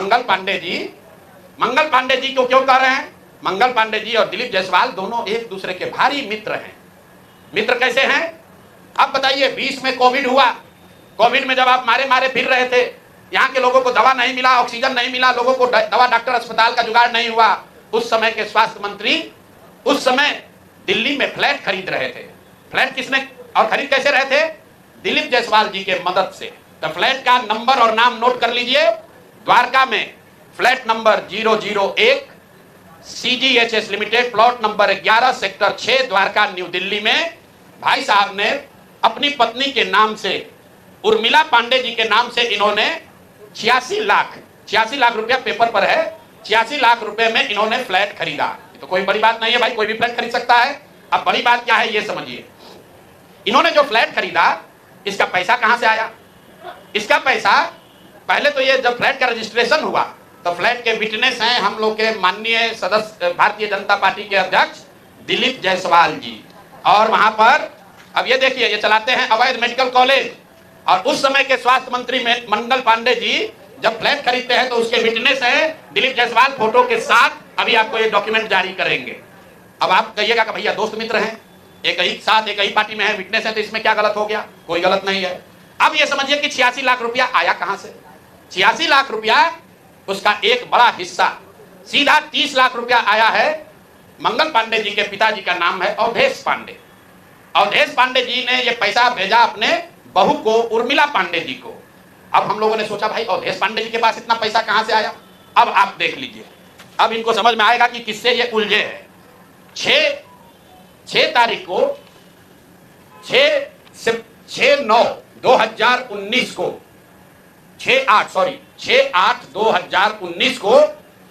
मंगल पांडे जी को क्यों कह रहे हैं? मंगल पांडे जी और दिलीप जायसवाल दोनों एक दूसरे के भारी मित्र हैं। मित्र कैसे हैं? अब बताइए, 20 में कोविड हुआ। कोविड में जब आप मारे मारे फिर रहे थे, यहाँ के लोगों को दवा नहीं मिला, ऑक्सीजन नहीं मिला, लोगों को दवा डॉक्टर अस्पताल का जुगाड़ नहीं हुआ, उस समय के स्वास्थ्य मंत्री उस समय दिल्ली में फ्लैट खरीद रहे थे। फ्लैट किसने और खरीद कैसे रहे थे? दिलीप जायसवाल जी के मदद से। तो फ्लैट का नंबर और नाम नोट कर लीजिए। द्वारका में flat number 001 CGHS limited, plot number 11 sector 6 Dwarka new Delhi में भाई साहब ने अपनी पत्नी के नाम से, उर्मिला पांडे जी के नाम से, इन्होंने 86 लाख रुपया पेपर पर है, 86 लाख रुपए में इन्होंने फ्लैट खरीदा। तो कोई बड़ी बात नहीं है भाई, कोई भी फ्लैट खरीद सकता है। अब बड़ी बात क्या है ये समझिए। इन्होंने जो फ्लैट खरीदा, इसका पैसा कहां से आया? इसका पैसा पहले तो ये जब फ्लैट का रजिस्ट्रेशन हुआ तो फ्लैट के विटनेस हैं हम लोग के माननीय सदस्य भारतीय जनता पार्टी के अध्यक्ष दिलीप जायसवाल जी। और वहां पर अब ये देखिए, ये चलाते हैं अवैध मेडिकल कॉलेज। और उस समय के स्वास्थ्य मंत्री मंगल पांडे जी जब फ्लैट खरीदते हैं तो उसके विटनेस है दिलीप जायसवाल फोटो के साथ। अभी आपको ये डॉक्यूमेंट जारी करेंगे। अब आप कहिएगा कि भैया दोस्त मित्र हैं, एक ही साथ एक ही पार्टी में है, विटनेस है, तो इसमें क्या गलत हो गया? कोई गलत नहीं है। अब ये समझिए कि 86 लाख रुपया आया कहां से? 86 लाख रुपया, उसका एक बड़ा हिस्सा सीधा 30 लाख रुपया आया है। मंगल पांडे जी के पिताजी का नाम है अवधेश पांडे। अवधेश पांडे जी ने ये पैसा भेजा अपने बहू को, उर्मिला पांडे जी को। अब हम लोगों ने सोचा भाई अवधेश पांडे जी के पास इतना पैसा कहां से आया? अब आप देख लीजिए, अब इनको समझ में आएगा कि किससे ये उलझे हैं। 6 तारीख को 6/9/2019 को 6/8/2019 को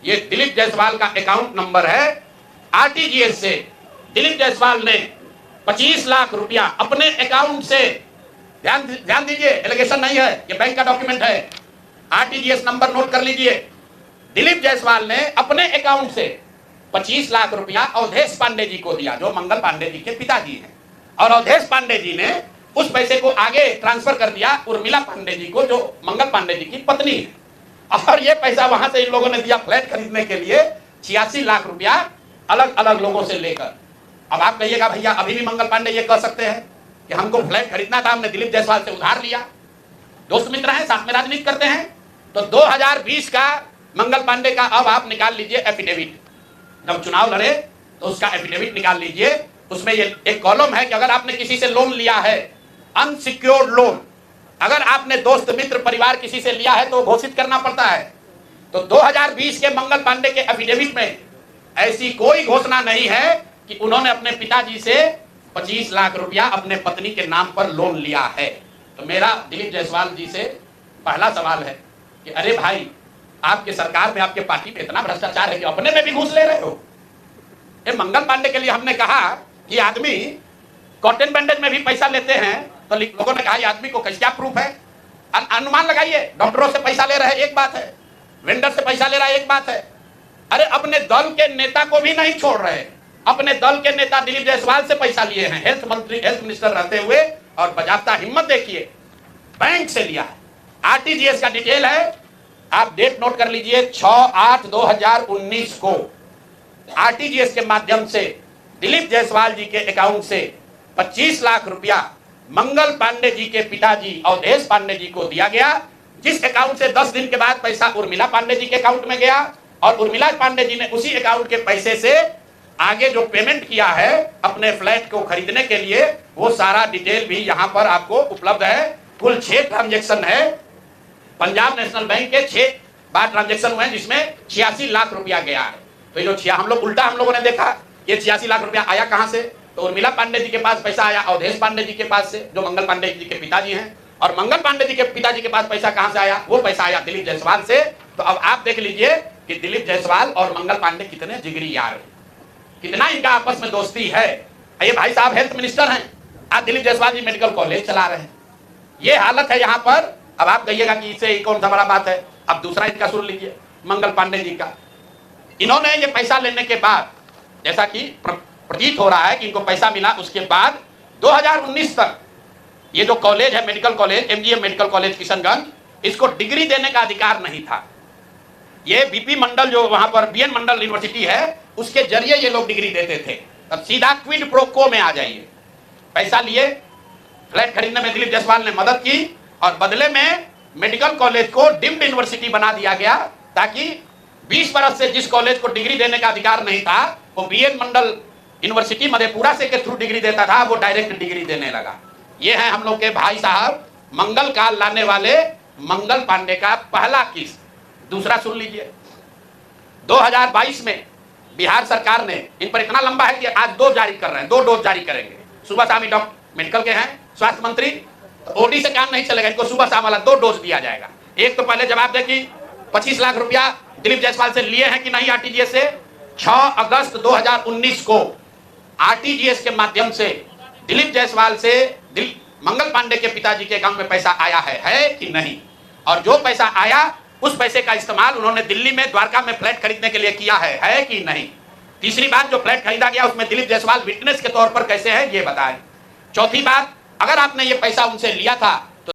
ये दिलीप जायसवाल का अकाउंट नंबर है। RTGS से दिलीप जायसवाल ने 25 लाख रुपया अपने अकाउंट से, ध्यान दीजिए, एलिगेशन नहीं है, ये बैंक का डॉक्यूमेंट है। RTGS नंबर नोट कर लीजिए। दिलीप जायसवाल ने अपने अकाउंट से 25 लाख रुपया अवधेश पांडे जी को दिया, जो मंगल पांडे जी के पिताजी हैं। और अवधेश पांडे जी ने उस पैसे को आगे ट्रांसफर कर दिया उर्मिला पांडे जी को, जो मंगल पांडे जी की पत्नी है। और ये पैसा वहां से इन लोगों ने दिया फ्लैट खरीदने के लिए, 86 लाख रुपया अलग अलग लोगों से लेकर। अब आप कहिएगा भैया अभी भी मंगल पांडे ये कह सकते हैं कि हमको फ्लैट खरीदना था, हमने दिलीप जायसवाल से उधार लिया। दोस्त मित्र हैं, साथ में राजनीति करते हैं। तो 2020 का मंगल पांडे का अब आप निकाल लीजिए एफिडेविट। जब चुनाव लड़े तो उसका एफिडेविट निकाल लीजिए। उसमें ये एक कॉलम है कि अगर आपने किसी से लोन लिया है, अनसिक्योर्ड लोन, अगर आपने दोस्त मित्र परिवार किसी से लिया है तो घोषित करना पड़ता है। तो 2020 के मंगल पांडे के एफिडेविट में ऐसी कोई घोषणा नहीं है कि उन्होंने अपने पिताजी से 25 लाख रुपया अपने पत्नी के नाम पर लोन लिया है। तो मेरा दिलीप जायसवाल जी से पहला सवाल है कि अरे भाई, आपके सरकार में, आपके पार्टी में इतना भ्रष्टाचार है कि अपने में भी घूस ले रहे हो। ये मंगल पांडे के लिए हमने कहा कि आदमी कॉटन बैंडेज में भी पैसा लेते हैं, तो लोगों ने कहा ये आदमी को क्या प्रूफ है? अनुमान लगाइए। डॉक्टरों से पैसा ले रहे हैं एक बात है, वेंडर से पैसा ले रहा है एक बात है। अरे अपने दल के नेता को भी नहीं छोड़ रहे। अपने दल के नेता दिलीप जायसवाल से पैसा लिए हैं, हेल्थ मिनिस्टर रहते हुए, और बजाता हिम्मत देखिए, बैंक से लिया है। RTGS का डिटेल है, आप डेट नोट कर लीजिए। 6/8/2019 को RTGS के माध्यम से दिलीप जायसवाल जी के अकाउंट से 25 लाख रुपया मंगल पांडे जी के पिताजी अवधेश पांडे जी को दिया गया, जिस अकाउंट से 10 दिन के बाद पैसा उर्मिला पांडे जी के अकाउंट में गया। और उर्मिला पांडे जी ने उसी अकाउंट के पैसे से आगे जो पेमेंट किया है अपने फ्लैट को खरीदने के लिए, वो सारा डिटेल भी यहाँ पर आपको उपलब्ध है। कुल 6 ट्रांजेक्शन है। पंजाब नेशनल बैंक के 6 बार ट्रांजेक्शन हुए हैं, जिसमें 86 लाख रुपया गया है। तो जो हम लोगों ने देखा ये 86 लाख रुपया आया कहां से? तो उर्मिला पांडे जी के पास पैसा आया अवधेश पांडे जी के पास से, जो मंगल पांडे जी के पिताजी हैं। और मंगल पांडे जी के पिताजी के पास पैसा कहां से आया? वो पैसा आया दिलीप जायसवाल से। तो अब आप देख लीजिए कि दिलीप जायसवाल और मंगल पांडे कितने जिगरी यार हैं, कितना इनका आपस में दोस्ती है। ये भाई साहब हेल्थ मिनिस्टर हैं, आज दिलीप जायसवाल जी मेडिकल कॉलेज चला रहे हैं। ये हालत है यहाँ पर। अब आप कहिएगा कि इससे कौन सा बड़ा बात है? अब दूसरा इनका सुन लीजिए, मंगल पांडे जी का। इन्होंने ये पैसा लेने के बाद, जैसा कि प्रतीत हो रहा है कि इनको पैसा मिला, उसके बाद 2019 तक ये जो कॉलेज है, medical college, MGM medical college Kishanganj, इसको डिग्री देने का अधिकार नहीं था। ये बीपी मंडल जो वहां पर बीएन मंडल यूनिवर्सिटी है उसके जरिए ये लोग डिग्री देते थे। अब सीधा क्विड प्रो क्वो में आ जाइए। पैसा लिए, फ्लैट खरीदने में दिलीप जायसवाल ने मदद की और बदले में मेडिकल कॉलेज को डीम्ड यूनिवर्सिटी बना दिया गया, ताकि 20 बरस से जिस कॉलेज को डिग्री देने का अधिकार नहीं था वो बीएन मंडल यूनिवर्सिटी मधेपुरा से के थ्रू डिग्री देता था, वो डायरेक्ट डिग्री देने लगा। ये है हम लोग के भाई साहब मंगल काल लाने वाले मंगल पांडे का पहला किस्त। दूसरा सुन लीजिए, 2022 में बिहार सरकार ने, इन पर इतना लंबा है कि आज 2 जारी कर रहे हैं, 2 डोज जारी करेंगे। सुबह शाम डॉक्टर मेडिकल के हैं, स्वास्थ्य मंत्री, ओडी से काम नहीं चलेगा, इनको सुबह शाम वाला 2 डोज दिया जाएगा। एक तो पहले जवाब दे कि 25 लाख रुपया दिलीप जायसवाल से लिए हैं कि नहीं आरटीजीएस से। 6 अगस्त 2019 को आरटीजीएस के माध्यम से दिलीप जायसवाल से मंगल पांडे के पिताजी के अकाउंट में पैसा आया है कि नहीं, और जो पैसा आया उस पैसे का इस्तेमाल उन्होंने दिल्ली में द्वारका में फ्लैट खरीदने के लिए किया है कि नहीं। तीसरी बात, जो फ्लैट खरीदा गया उसमें दिलीप जायसवाल विटनेस के तौर पर कैसे है ये बताएं। चौथी बात, अगर आपने ये पैसा उनसे लिया था